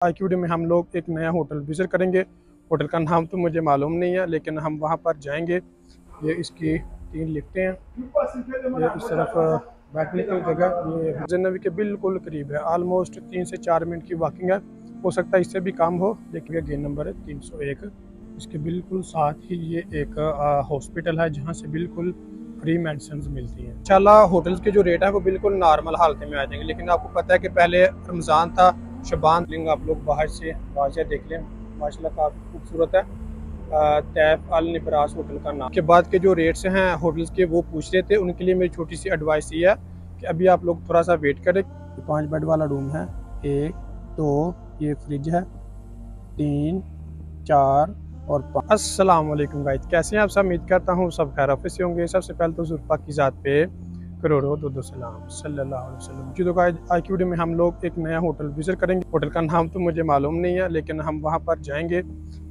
आज की वीडियो में हम लोग एक नया होटल विजिट करेंगे। होटल का नाम तो मुझे मालूम नहीं है, लेकिन हम वहाँ पर जाएंगे। ये इसकी 3 लिफ्टें हैं। ये इस तरफ बैठने की जगह ये मस्जिद नबी के बिल्कुल करीब है। आलमोस्ट 3 से 4 मिनट की वॉकिंग है। हो सकता है इससे भी कम हो, लेकिन ये गेट नंबर है 301। इसके बिल्कुल साथ ही ये एक हॉस्पिटल है, जहाँ से बिल्कुल फ्री मेडिसिन मिलती हैं। इंशाल्लाह होटल्स के जो रेट है वो बिल्कुल नॉर्मल हालत में आ जाएंगे। लेकिन आपको पता है कि पहले रमज़ान था, शबान लिंग आप लोग बाहर से वाज़ह देख लें, माशाल्लाह काफ़ी खूबसूरत है। तैफ अल निबरास होटल का नाम। के बाद के जो रेट्स हैं होटल्स के वो पूछ रहे थे, उनके लिए मेरी छोटी सी एडवाइस ये है कि अभी आप लोग थोड़ा सा वेट करें। 5 बेड वाला रूम है, 1 2, ये फ्रिज है, 3 4 और 5। अस्सलाम वालेकुम गाइस, कैसे हैं आप सब? उम्मीद करता हूँ सब खैरियत से होंगे। सबसे पहले तो ज़ुल्फा की ज़ात पे करोड़ों दो सलाम सल्लल्लाहु अलैहि वसल्लम। जी तो गाइस, आज की वीडियो में हम लोग एक नया होटल विजिट करेंगे। होटल का नाम तो मुझे मालूम नहीं है, लेकिन हम वहाँ पर जाएंगे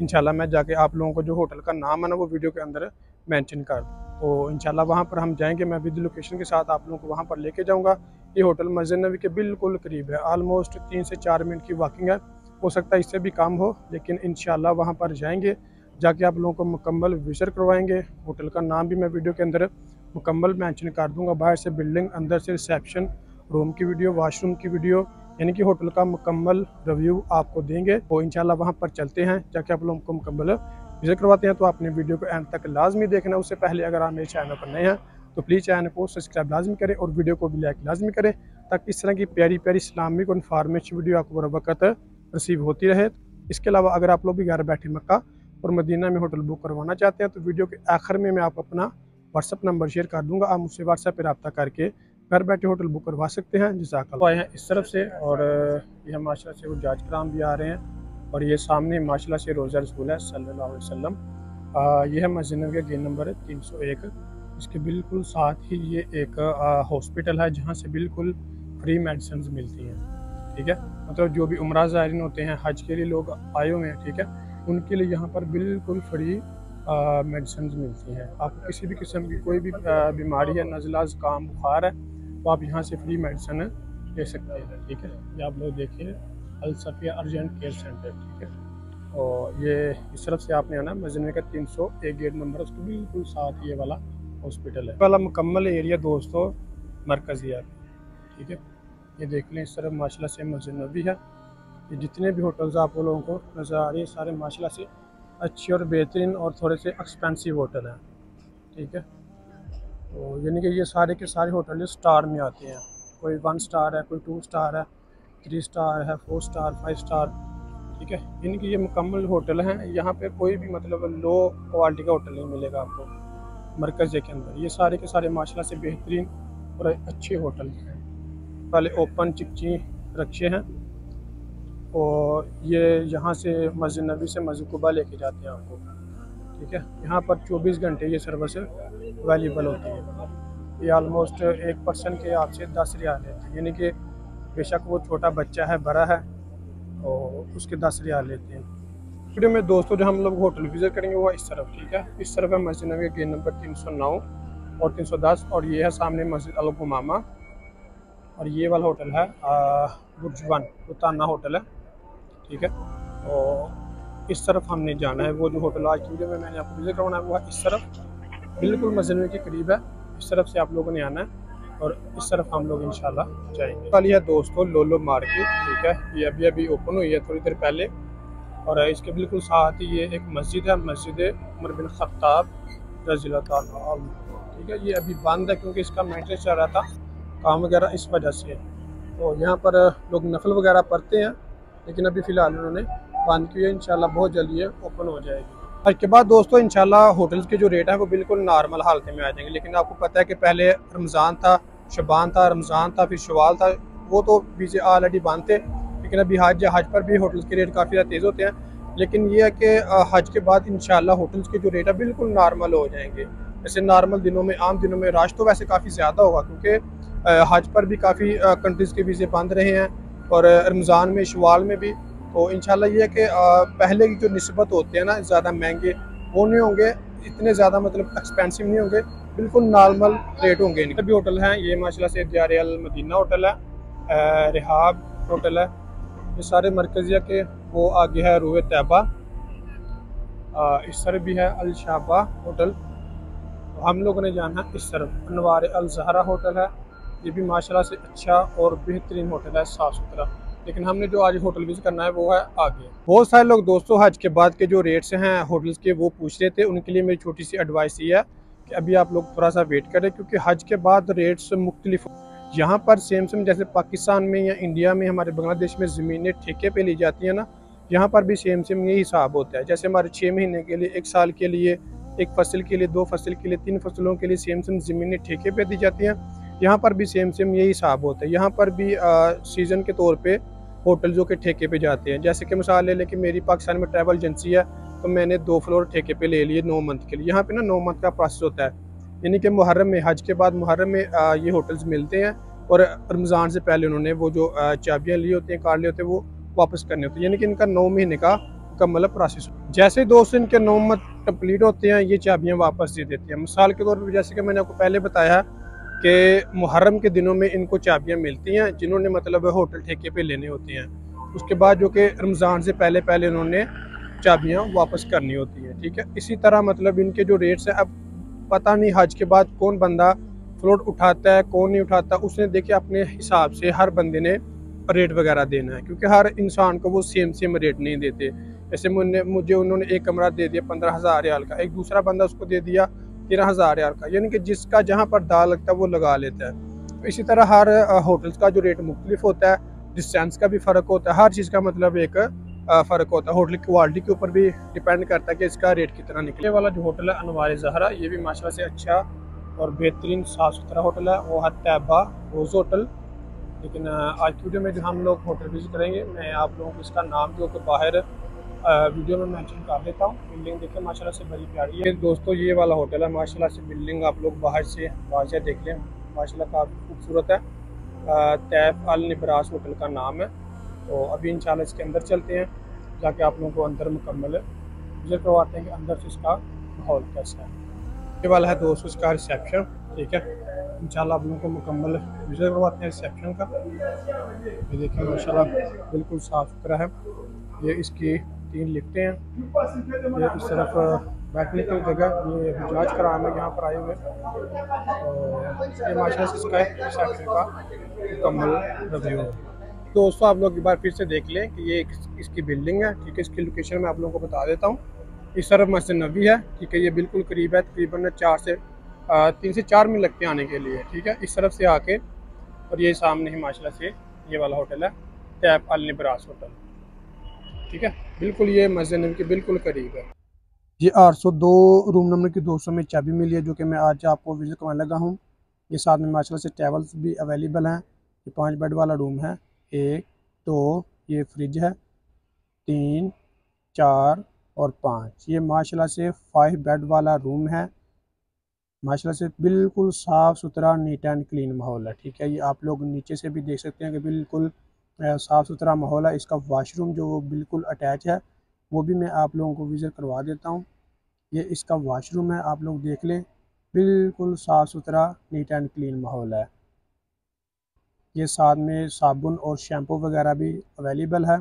इंशाल्लाह। मैं जाके आप लोगों को जो होटल का नाम है ना वो वीडियो के अंदर मेंशन कर, तो इंशाल्लाह वहाँ पर हम जाएंगे। मैं विद लोकेशन के साथ आप लोगों को वहाँ पर लेके जाऊँगा। ये होटल मस्जिद नबी के बिल्कुल करीब है। आलमोस्ट 3 से 4 मिनट की वॉकिंग है। हो सकता है इससे भी कम हो, लेकिन इंशाल्लाह वहाँ पर जाएंगे। जाके आप लोगों को मुकम्मल विजिट करवाएंगे। होटल का नाम भी मैं वीडियो के अंदर मुकम्मल मेंशन कर दूंगा। बाहर से बिल्डिंग, अंदर से रिसेप्शन रूम की वीडियो, वॉशरूम की वीडियो, यानी कि होटल का मुकम्मल रिव्यू आपको देंगे। तो इंशाल्लाह वहाँ पर चलते हैं, जाके आप लोगों को मुकम्मल विजिट करवाते हैं। तो आपने वीडियो को एंड तक लाजमी देखना। उससे पहले अगर आप मेरे चैनल पर नए हैं तो प्लीज़ चैनल को सब्सक्राइब लाजमी करें और वीडियो को भी लाइक लाजमी करें, ताकि इस तरह की प्यारी प्यारी इस्लामिक और इन्फॉर्मेटिव वीडियो आपको बर वक्त रिसीव होती रहे। इसके अलावा अगर आप लोग भी घर बैठे मक्का और मदीना में होटल बुक करवाना चाहते हैं तो वीडियो के आखिर में मैं आपको अपना व्हाट्सअप नंबर शेयर कर दूंगा। आप मुझसे व्हाट्सएप पर रब्ता करके घर बैठे होटल बुक करवा सकते हैं। जज़ाकल्लाह। आए हैं इस तरफ से, और यह माशाल्लाह से वो जाज कराम भी आ रहे हैं, और ये सामने माशाल्लाह से रोज़ा रसूल है सल्लल्लाहु अलैहि वसल्लम। यह है मस्जिद नबी का गेट नंबर है 301। इसके बिल्कुल साथ ही ये एक हॉस्पिटल है, जहाँ से बिल्कुल फ्री मेडिसिन मिलती हैं। ठीक है, मतलब जो भी उम्रा ज़ायरीन होते हैं, हज के लिए लोग आए हुए हैं, ठीक है, उनके लिए यहाँ पर बिल्कुल फ्री मेडिसिन मिलती हैं। आपको किसी भी किस्म की कोई भी बीमारी है, नज़ला, ज़ुकाम, बुखार है, तो आप यहाँ से फ्री मेडिसिन ले सकते हैं। ठीक है, ये आप लोग देखिए अल सफिया अर्जेंट केयर सेंटर। ठीक है, और ये इस तरफ से आपने आना, मस्जिद नबी का 301 गेट नंबर, उसके बिल्कुल साथ ये वाला हॉस्पिटल है। वाला मुकम्मल एरिया दोस्तों मरकज़ी है। ठीक है, ये देख लें, इस तरफ माशाल्लाह से मस्जिद नबी है। ये जितने भी होटल्स आप लोगों को नज़र आ रही है, सारे माशाल्लाह से अच्छे और बेहतरीन और थोड़े से एक्सपेंसिव होटल हैं। ठीक है, तो यानी कि ये सारे के सारे होटल स्टार में आते हैं। कोई 1 स्टार है, कोई 2 स्टार है, 3 स्टार है, 4 स्टार, 5 स्टार। ठीक है, यानी कि ये मुकम्मल होटल हैं। यहाँ पे कोई भी मतलब लो क्वालिटी का होटल नहीं मिलेगा आपको मरकज़ के अंदर। ये सारे के सारे माशाल्लाह से बेहतरीन और अच्छे होटल हैं। पहले ओपन चिकची रखे हैं, और ये यहाँ से मस्जिद नबी से मस्जिद कुबा लेके जाते हैं आपको। ठीक है, यहाँ पर 24 घंटे ये सर्विस अवेलेबल होती है। ये आलमोस्ट एक पर्सन के आपसे 10 रियाल लेते हैं, यानी कि बेशक वो छोटा बच्चा है, बड़ा है, और उसके 10 रियाल लेते हैं। वीडियो में दोस्तों जो हम लोग होटल विजिट करेंगे वो इस तरफ। ठीक है, इस तरफ है मस्जिद नबी गेट नंबर 309 और 310, और ये है सामने मस्जिद अल गुमामा, और ये वाला होटल है बुर्जवान उताना होटल है। ठीक है, और इस तरफ हमने जाना है। वो जो होटल आज की वीडियो में मैंने आपको विजिट करवाना है वो है इस तरफ, बिल्कुल मस्जिद के करीब है। इस तरफ से आप लोगों ने आना है, और इस तरफ हम लोग इंशाल्लाह जाएंगे। वाली है दोस्तों लोलो मार्केट। ठीक है, ये अभी अभी ओपन हुई है थोड़ी देर पहले, और इसके बिल्कुल साथ ही ये एक मस्जिद है, मस्जिद उमर बिन खत्ताब रज़ियल्लाहु ताला अन्हु। ठीक है, ये अभी बंद है क्योंकि इसका मेंटेनेंस चल रहा था, काम वगैरह, इस वजह से। तो यहाँ पर लोग नफल वगैरह पढ़ते हैं, लेकिन अभी फ़िलहाल उन्होंने बंद की है। इंशाल्लाह बहुत जल्दी ये ओपन हो जाएगी। आज के बाद दोस्तों इंशाल्लाह होटल्स के जो रेट है वो बिल्कुल नॉर्मल हालत में आ जाएंगे। लेकिन आपको पता है कि पहले रमज़ान था, शबान था, रमज़ान था, फिर शवाल था, वो तो वीज़े ऑलरेडी बंद थे। लेकिन अभी हज पर भी होटल्स के रेट काफ़ी ज़्यादा तेज़ होते हैं। लेकिन ये है कि हज के बाद इंशाल्लाह होटल्स के जो रेट है बिल्कुल नॉर्मल हो जाएंगे। जैसे नॉर्मल दिनों में, आम दिनों में रश तो वैसे काफ़ी ज़्यादा होगा, क्योंकि हज पर भी काफ़ी कंट्रीज़ के वीज़े बंद रहे हैं, और रमज़ान में, शवाल में भी। तो इंशाल्लाह ये है कि पहले की जो निस्बत होते हैं ना, ज़्यादा महंगे वो नहीं होंगे, इतने ज़्यादा मतलब एक्सपेंसिव नहीं होंगे, बिल्कुल नॉर्मल रेट होंगे। इनके भी होटल हैं, ये माशाल्लाह से दियार अल मदीना होटल है, रिहाब होटल है, ये सारे मरकजिया के वो आगे है रूए तैबा, इस तरफ भी है अल शाबा होटल। तो हम लोगों ने जाना है इस तरफ अनवार अल ज़हरा होटल है। ये भी माशाल्लाह से अच्छा और बेहतरीन होटल है, साफ़ सुथरा। लेकिन हमने जो आज होटल विजिट करना है वो है आगे। बहुत सारे लोग दोस्तों हज के बाद के जो रेट्स हैं होटल्स के वो पूछ रहे थे। उनके लिए मेरी छोटी सी एडवाइस ये है कि अभी आप लोग थोड़ा सा वेट करें, क्योंकि हज के बाद रेट्स मुख्तलिफ यहाँ पर सेम जैसे पाकिस्तान में या इंडिया में हमारे बांग्लादेश में ज़मीनें ठेके पे ली जाती हैं ना, यहाँ पर भी सेम यही हिसाब होता है। जैसे हमारे 6 महीने के लिए, 1 साल के लिए, 1 फसल के लिए, 2 फसल के लिए, 3 फसलों के लिए सेम ज़मीनें ठेके पे दी जाती हैं। यहाँ पर भी सेम यही हिसाब होता है। यहाँ पर भी सीज़न के तौर पे होटल जो कि ठेके पे जाते हैं। जैसे कि मिसाल ले लें कि मेरी पाकिस्तान में ट्रैवल एजेंसी है, तो मैंने 2 फ्लोर ठेके पे ले लिए 9 मंथ के लिए। यहाँ पे ना 9 मंथ का प्रोसेस होता है, यानी कि मुहर्रम में, हज के बाद मुहर्रम में ये होटल्स मिलते हैं और रमज़ान से पहले उन्होंने वो जो चाबियाँ ली होती हैं, कार्ड लिए होते हैं, वो वापस करने होते हैं। यानी कि इनका 9 महीने का मुकम्मल प्रोसेस। जैसे दोस्तों इनके 9 मंथ कंप्लीट होते हैं, ये चाबियाँ वापस दे देते हैं। मिसाल के तौर पर जैसे कि मैंने आपको पहले बताया कि मुहर्रम के दिनों में इनको चाबियाँ मिलती हैं जिन्होंने मतलब होटल ठेके पे लेने होते हैं। उसके बाद जो कि रमज़ान से पहले उन्होंने चाबियाँ वापस करनी होती हैं। ठीक है, इसी तरह मतलब इनके जो रेट्स हैं, अब पता नहीं हज के बाद कौन बंदा फ्लोट उठाता है कौन नहीं उठाता। उसने देखिए अपने हिसाब से हर बंदे ने रेट वगैरह देना है, क्योंकि हर इंसान को वो सेम रेट नहीं देते। जैसे मुझे उन्होंने एक कमरा दे दिया 15,000 रियाल का, एक दूसरा बंदा उसको दे दिया 13,000 रियाल का, यानी कि जिसका जहाँ पर दाल लगता है वो लगा लेता है। तो इसी तरह हर होटल्स का जो रेट मुख्तलिफ होता है, डिस्टेंस का भी फ़र्क होता है, हर चीज़ का मतलब एक फ़र्क होता है। होटल की क्वालिटी के ऊपर भी डिपेंड करता है कि इसका रेट कितना निकले। वाला जो होटल है अनवार ज़हरा, ये भी माशाल्लाह से अच्छा और बेहतरीन साफ़ सुथरा होटल है। वो है तैबा रोज़ होटल। लेकिन आज की वीडियो में जो हम लोग होटल विजिट करेंगे, मैं आप लोगों को इसका नाम जो कि बाहर वीडियो में मेंशन कर देता हूँ। बिल्डिंग देखिए माशाल्लाह से बड़ी प्यारी है दोस्तों। ये वाला होटल है, माशाल्लाह से बिल्डिंग आप लोग बाहर से वाज़ेह देख लें, माशाल्लाह काफ़ी खूबसूरत है। तैफ अल निब्रास होटल का नाम है। तो अभी इंशाल्लाह इसके अंदर चलते हैं, जाके आप लोगों को अंदर मुकम्मल विजिट करवाते हैं कि अंदर से इसका माहौल कैसा है। ये वाला है दोस्तों इसका रिसेप्शन। ठीक है, इंशाल्लाह आप लोगों को मुकम्मल विजिट करवाते हैं रिसेप्शन का। ये देखिए माशाल्लाह बिल्कुल साफ़ सुथरा है। ये इसकी 3 लिफ्टें हैं। ये इस तरफ बैठने की जगह, ये जांच कराना यहाँ पर आए हुए। तो ये माशाल्लाह से इसका रिसेप्शन का मुकम्मल रिव्यू है। दोस्तों आप लोग एक बार फिर से देख लें कि ये इसकी बिल्डिंग है। ठीक है, इसकी लोकेशन मैं आप लोगों को बता देता हूँ। इस तरफ मस्जिद नबी है। ठीक है, ये बिल्कुल करीब है, तकरीबन 3 से 4 मिनट लगते हैं आने के लिए। ठीक है, इस तरफ से आके, और ये सामने ही माशाल्लाह से ये वाला होटल है तैफ अल निब्रास होटल। ठीक है, बिल्कुल ये मस्जिद नबी के बिल्कुल करीब है। ये 802 रूम नंबर की 200 में चाबी मिली है, जो कि मैं आज आपको विजिट करवाने लगा हूँ। ये साथ में माशाल्लाह से टेबल्स भी अवेलेबल हैं। ये 5 बेड वाला रूम है। 1 2, ये फ्रिज है, 3 4 और 5। ये माशाल्लाह से 5 बेड वाला रूम है। माशाल्लाह से बिल्कुल साफ़ सुथरा नीट एंड क्लीन माहौल है। ठीक है, ये आप लोग नीचे से भी देख सकते हैं कि बिल्कुल साफ़ सुथरा माहौल है। इसका वाशरूम जो बिल्कुल अटैच है, वो भी मैं आप लोगों को विज़िट करवा देता हूँ। ये इसका वाशरूम है, आप लोग देख लें, बिल्कुल साफ़ सुथरा नीट एंड क्लीन माहौल है। ये साथ में साबुन और शैम्पू वगैरह भी अवेलेबल है।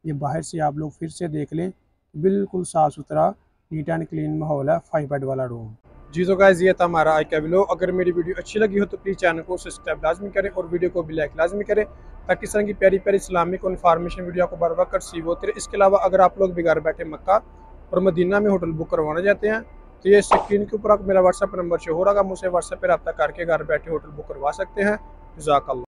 ये बाहर से आप लोग फिर से देख लें, बिल्कुल साफ़ सुथरा नीट एंड क्लीन माहौल है। 5 बेड वाला रूम। जी तो गाइस, ये था हमारा आज का वीडियो। अगर मेरी वीडियो अच्छी लगी हो तो प्लीज़ चैनल को सब्सक्राइब लाजमी करें और वीडियो को भी लाइक लाजमी करें, ताकि इस तरह की प्यारी प्यारी इस्लामिक और इन्फॉर्मेशन वीडियो आपको बर वक्त रिसीव होती रहे। इसके अलावा अगर आप लोग भी घर बैठे मक्का और मदीना में होटल बुक करवाना चाहते हैं, तो ये स्क्रीन के ऊपर मेरा व्हाट्सएप नंबर शो हो रहा है, मुझसे व्हाट्सएप पर रब्ता करके घर बैठे होटल बुक करवा सकते हैं। जज़ाकल्लाह।